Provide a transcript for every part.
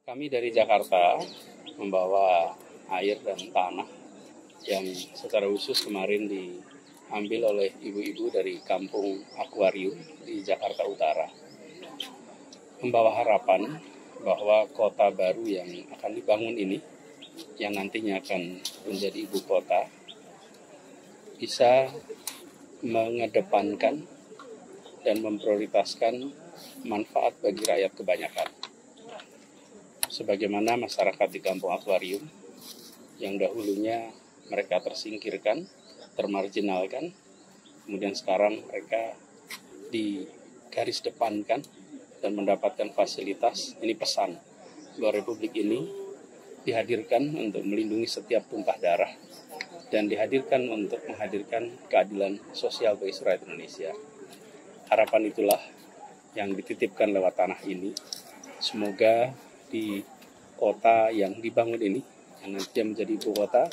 Kami dari Jakarta membawa air dan tanah yang secara khusus kemarin diambil oleh ibu-ibu dari kampung Akuarium di Jakarta Utara. Membawa harapan bahwa kota baru yang akan dibangun ini, yang nantinya akan menjadi ibu kota, bisa mengedepankan dan memprioritaskan manfaat bagi rakyat kebanyakan. Sebagaimana masyarakat di kampung Akuarium yang dahulunya mereka tersingkirkan, termarginalkan, kemudian sekarang mereka digaris depankan dan mendapatkan fasilitas. Ini pesan bahwa Republik ini dihadirkan untuk melindungi setiap tumpah darah dan dihadirkan untuk menghadirkan keadilan sosial bagi rakyat Indonesia. Harapan itulah yang dititipkan lewat tanah ini. Semoga di kota yang dibangun ini, yang nanti menjadi ibu kota,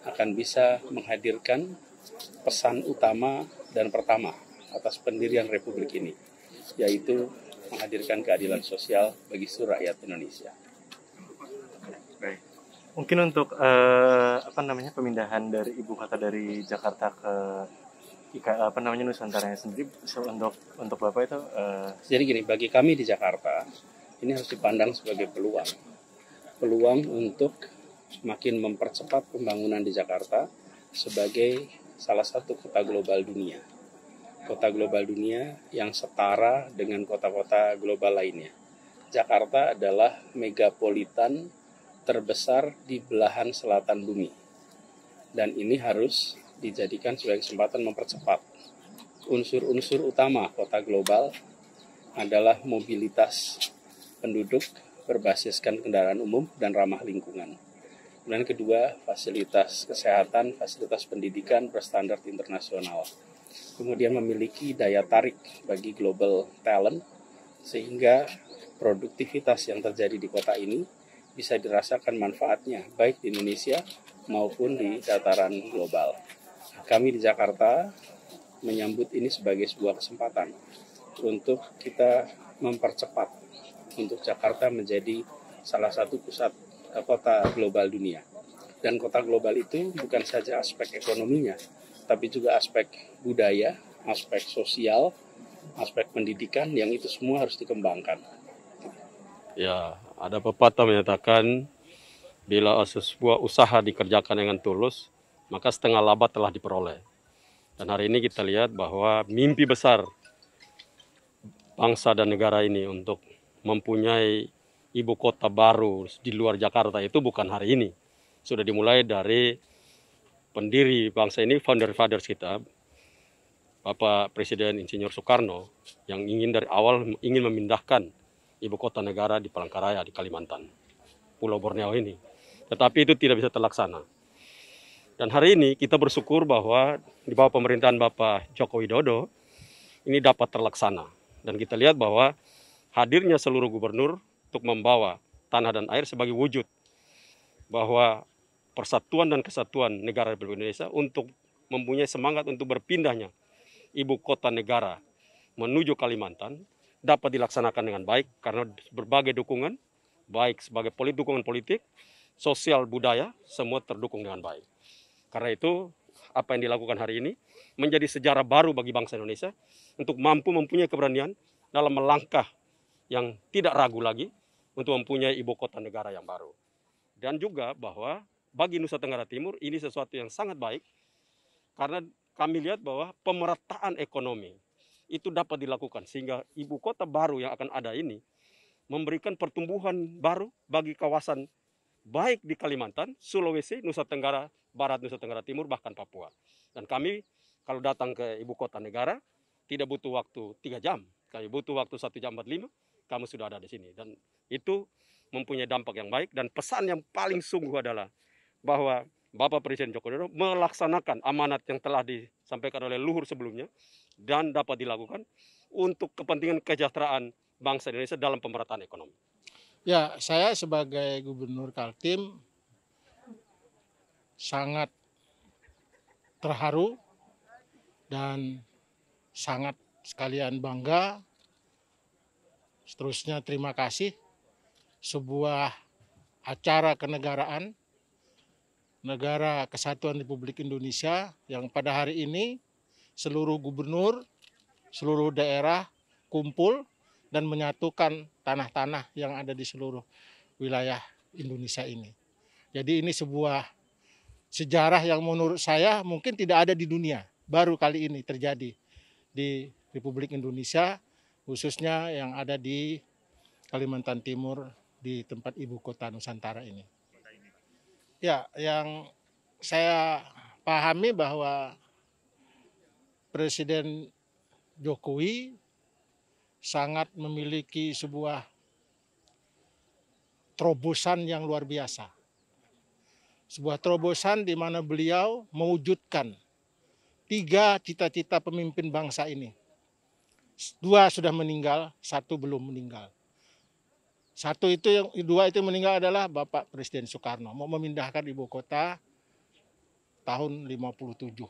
akan bisa menghadirkan pesan utama dan pertama atas pendirian Republik ini, yaitu menghadirkan keadilan sosial bagi seluruh rakyat Indonesia. Baik. Mungkin untuk pemindahan dari ibu kota dari Jakarta ke Nusantara sendiri, untuk Bapak itu Jadi gini, bagi kami di Jakarta ini harus dipandang sebagai peluang untuk semakin mempercepat pembangunan di Jakarta sebagai salah satu kota global dunia. Kota global dunia yang setara dengan kota-kota global lainnya. Jakarta adalah megapolitan terbesar di belahan selatan bumi. Dan ini harus dijadikan sebagai kesempatan mempercepat. Unsur-unsur utama kota global adalah mobilitas penduduk berbasiskan kendaraan umum dan ramah lingkungan. Kemudian kedua, fasilitas kesehatan, fasilitas pendidikan berstandar internasional. Kemudian memiliki daya tarik bagi global talent, sehingga produktivitas yang terjadi di kota ini bisa dirasakan manfaatnya, baik di Indonesia maupun di dataran global. Kami di Jakarta menyambut ini sebagai sebuah kesempatan untuk kita mempercepat untuk Jakarta menjadi salah satu pusat kota global dunia. Dan kota global itu bukan saja aspek ekonominya, tapi juga aspek budaya, aspek sosial, aspek pendidikan, yang itu semua harus dikembangkan. Ya, ada pepatah menyatakan bila sebuah usaha dikerjakan dengan tulus, maka setengah laba telah diperoleh. Dan hari ini kita lihat bahwa mimpi besar bangsa dan negara ini untuk mempunyai ibu kota baru di luar Jakarta itu bukan hari ini. Sudah dimulai dari pendiri bangsa ini, founder-fathers kita, Bapak Presiden Insinyur Soekarno, yang dari awal ingin memindahkan ibu kota negara di Palangkaraya di Kalimantan, Pulau Borneo ini. Tetapi itu tidak bisa terlaksana. Dan hari ini kita bersyukur bahwa di bawah pemerintahan Bapak Joko Widodo ini dapat terlaksana. Dan kita lihat bahwa hadirnya seluruh gubernur untuk membawa tanah dan air sebagai wujud bahwa persatuan dan kesatuan negara Republik Indonesia untuk mempunyai semangat untuk berpindahnya ibu kota negara menuju Kalimantan dapat dilaksanakan dengan baik karena berbagai dukungan, baik sebagai dukungan politik, sosial, budaya, semua terdukung dengan baik. Karena itu, apa yang dilakukan hari ini menjadi sejarah baru bagi bangsa Indonesia untuk mampu mempunyai keberanian dalam melangkah yang tidak ragu lagi untuk mempunyai ibu kota negara yang baru. Dan juga bahwa bagi Nusa Tenggara Timur ini sesuatu yang sangat baik karena kami lihat bahwa pemerataan ekonomi itu dapat dilakukan sehingga ibu kota baru yang akan ada ini memberikan pertumbuhan baru bagi kawasan baik di Kalimantan, Sulawesi, Nusa Tenggara Barat, Nusa Tenggara Timur, bahkan Papua. Dan kami kalau datang ke ibu kota negara tidak butuh waktu 3 jam, kami butuh waktu 1 jam 45, kamu sudah ada di sini. Dan itu mempunyai dampak yang baik dan pesan yang paling sungguh adalah bahwa Bapak Presiden Joko Widodo melaksanakan amanat yang telah disampaikan oleh luhur sebelumnya dan dapat dilakukan untuk kepentingan kesejahteraan bangsa Indonesia dalam pemerataan ekonomi. Ya, saya sebagai Gubernur Kaltim sangat terharu dan sangat sekalian bangga. Seterusnya terima kasih sebuah acara kenegaraan Negara Kesatuan Republik Indonesia yang pada hari ini seluruh gubernur, seluruh daerah kumpul dan menyatukan tanah-tanah yang ada di seluruh wilayah Indonesia ini. Jadi ini sebuah sejarah yang menurut saya mungkin tidak ada di dunia. Baru kali ini terjadi di Republik Indonesia, khususnya yang ada di Kalimantan Timur, di tempat ibu kota Nusantara ini. Ya, yang saya pahami bahwa Presiden Jokowi sangat memiliki sebuah terobosan yang luar biasa. Sebuah terobosan di mana beliau mewujudkan 3 cita-cita pemimpin bangsa ini. 2 sudah meninggal, 1 belum meninggal. 2 itu meninggal adalah Bapak Presiden Soekarno, mau memindahkan ibu kota tahun 57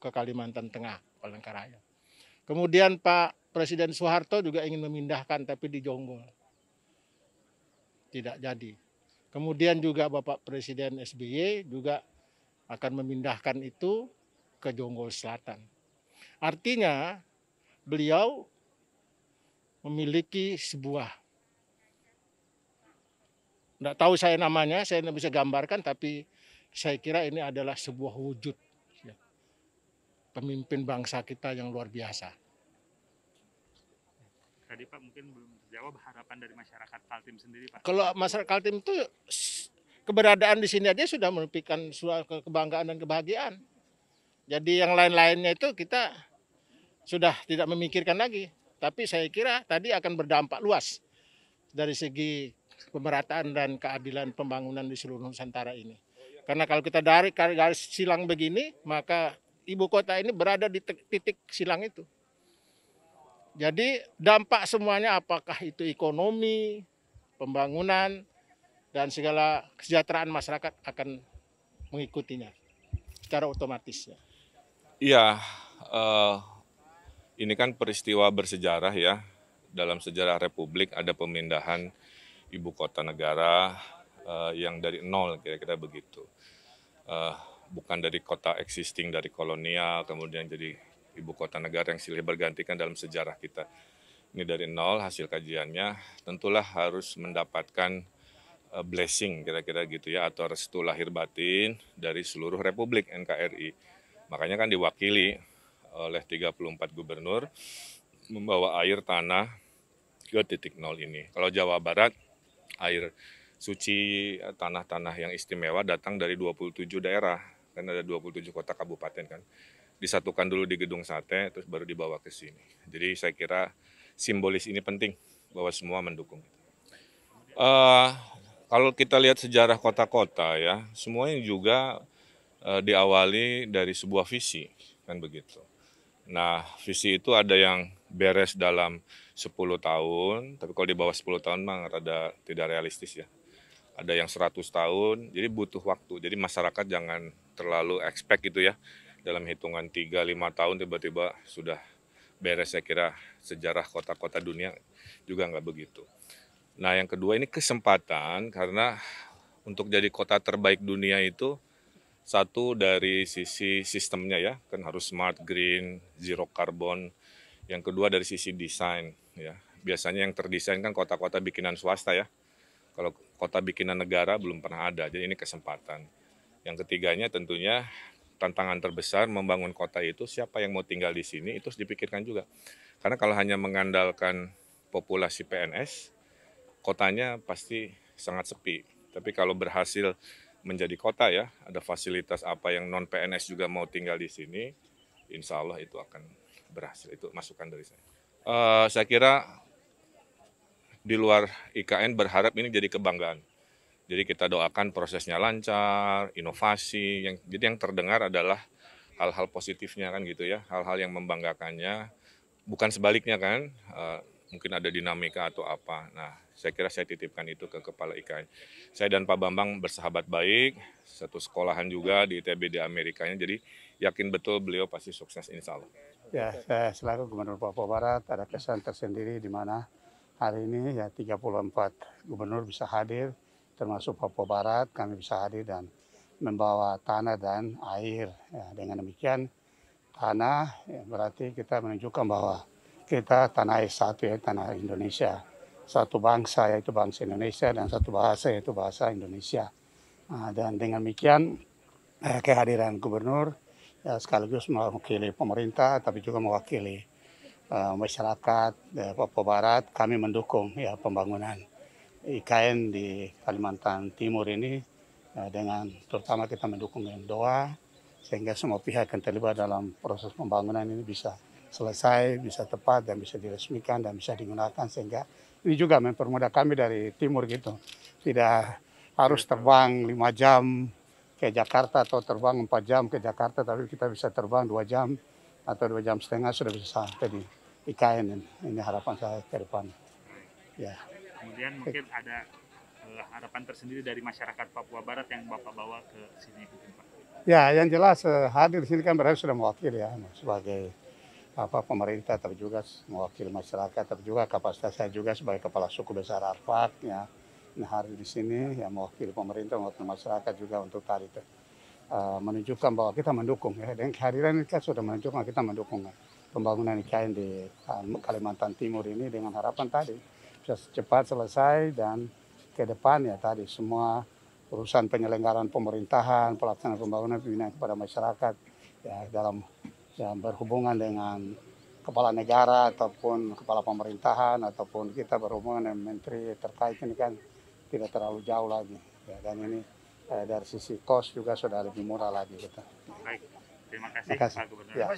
ke Kalimantan Tengah, Palangkaraya. Kemudian Pak Presiden Soeharto juga ingin memindahkan tapi di Jonggol. Tidak jadi. Kemudian juga Bapak Presiden SBY juga akan memindahkan itu ke Jonggol Selatan. Artinya beliau memiliki sebuah, tidak tahu saya namanya, saya tidak bisa gambarkan, tapi saya kira ini adalah sebuah wujud ya, pemimpin bangsa kita yang luar biasa. Tadi Pak mungkin belum terjawab harapan dari masyarakat Kaltim sendiri Pak. Kalau masyarakat Kaltim itu keberadaan di sini aja sudah menepikan suatu kebanggaan dan kebahagiaan. Jadi yang lain-lainnya itu kita sudah tidak memikirkan lagi. Tapi saya kira tadi akan berdampak luas dari segi pemerataan dan keadilan pembangunan di seluruh Nusantara ini. Karena kalau kita dari garis silang begini, maka ibu kota ini berada di titik silang itu. Jadi dampak semuanya apakah itu ekonomi, pembangunan, dan segala kesejahteraan masyarakat akan mengikutinya secara otomatis. Ya. Iya, ini kan peristiwa bersejarah ya. Dalam sejarah Republik ada pemindahan ibu kota negara yang dari nol, kira-kira begitu. Bukan dari kota existing, dari kolonial, kemudian jadi ibu kota negara yang silih bergantikan dalam sejarah kita. Ini dari nol hasil kajiannya, tentulah harus mendapatkan blessing, kira-kira gitu ya, atau restu lahir batin dari seluruh Republik NKRI. Makanya kan diwakili oleh 34 gubernur membawa air tanah ke titik nol ini. Kalau Jawa Barat, air suci tanah-tanah yang istimewa datang dari 27 daerah, kan ada 27 kota kabupaten kan. Disatukan dulu di Gedung Sate, terus baru dibawa ke sini. Jadi saya kira simbolis ini penting, bahwa semua mendukung. Kalau kita lihat sejarah kota-kota ya, semuanya juga diawali dari sebuah visi, kan begitu. Nah, visi itu ada yang beres dalam 10 tahun, tapi kalau di bawah 10 tahun mah rada tidak realistis ya. Ada yang 100 tahun, jadi butuh waktu. Jadi masyarakat jangan terlalu expect gitu ya, dalam hitungan 3-5 tahun tiba-tiba sudah beres. Saya kira sejarah kota-kota dunia juga nggak begitu. Nah, yang kedua ini kesempatan, karena untuk jadi kota terbaik dunia itu, satu dari sisi sistemnya ya, kan harus smart, green, zero carbon. Yang kedua dari sisi desain ya. Biasanya yang terdesain kan kota-kota bikinan swasta ya. Kalau kota bikinan negara belum pernah ada, jadi ini kesempatan. Yang ketiganya tentunya tantangan terbesar membangun kota itu, siapa yang mau tinggal di sini itu harus dipikirkan juga. Karena kalau hanya mengandalkan populasi PNS, kotanya pasti sangat sepi. Tapi kalau berhasil menjadi kota ya, ada fasilitas apa yang non PNS juga mau tinggal di sini, insya Allah itu akan berhasil. Itu masukan dari saya. Saya kira di luar IKN berharap ini jadi kebanggaan. Jadi kita doakan prosesnya lancar, inovasi. Jadi yang terdengar adalah hal-hal positifnya kan gitu ya, hal-hal yang membanggakannya. Bukan sebaliknya kan, mungkin ada dinamika atau apa. Nah, saya kira saya titipkan itu ke Kepala IKN. Saya dan Pak Bambang bersahabat baik, satu sekolahan juga di ITB di Amerikanya, jadi yakin betul beliau pasti sukses insya Allah. Ya, saya selaku Gubernur Papua Barat ada kesan tersendiri di mana hari ini ya 34 gubernur bisa hadir, termasuk Papua Barat, kami bisa hadir dan membawa tanah dan air. Ya, dengan demikian tanah ya, berarti kita menunjukkan bahwa kita tanah air satu ya, tanah Indonesia. Satu bangsa yaitu bangsa Indonesia dan satu bahasa yaitu bahasa Indonesia. Dan dengan demikian kehadiran gubernur ya, sekaligus mewakili pemerintah tapi juga mewakili masyarakat Papua Barat. Kami mendukung ya pembangunan IKN di Kalimantan Timur ini dengan terutama kita mendukung dengan doa sehingga semua pihak yang terlibat dalam proses pembangunan ini bisa selesai, bisa tepat dan bisa diresmikan dan bisa digunakan sehingga ini juga mempermudah kami dari timur gitu. Tidak harus terbang 5 jam ke Jakarta atau terbang 4 jam ke Jakarta, tapi kita bisa terbang 2 jam atau 2 jam setengah sudah bisa sampai di IKN. Ini harapan saya ke depan. Ya. Kemudian mungkin ada harapan tersendiri dari masyarakat Papua Barat yang Bapak bawa ke sini, Pak. Ya, yang jelas hadir di sini kan berarti sudah mewakili ya sebagai pemerintah, tapi juga mewakili masyarakat, tapi juga kapasitas saya juga sebagai kepala suku besar Arfak ya. Hadir di sini ya mewakili pemerintah, mewakili masyarakat juga untuk tadi menunjukkan bahwa kita mendukung ya. Dan kehadiran ini kan sudah menunjukkan kita mendukung pembangunan IKN di Kalimantan Timur ini dengan harapan tadi bisa cepat selesai dan ke depan ya tadi semua urusan penyelenggaraan pemerintahan, pelaksanaan pembangunan pembinaan kepada masyarakat ya dalam yang berhubungan dengan kepala negara ataupun kepala pemerintahan ataupun kita berhubungan dengan menteri terkait ini kan tidak terlalu jauh lagi ya, dan ini dari sisi kos juga sudah lebih murah lagi gitu. Baik, terima kasih Pak Gubernur. Ya.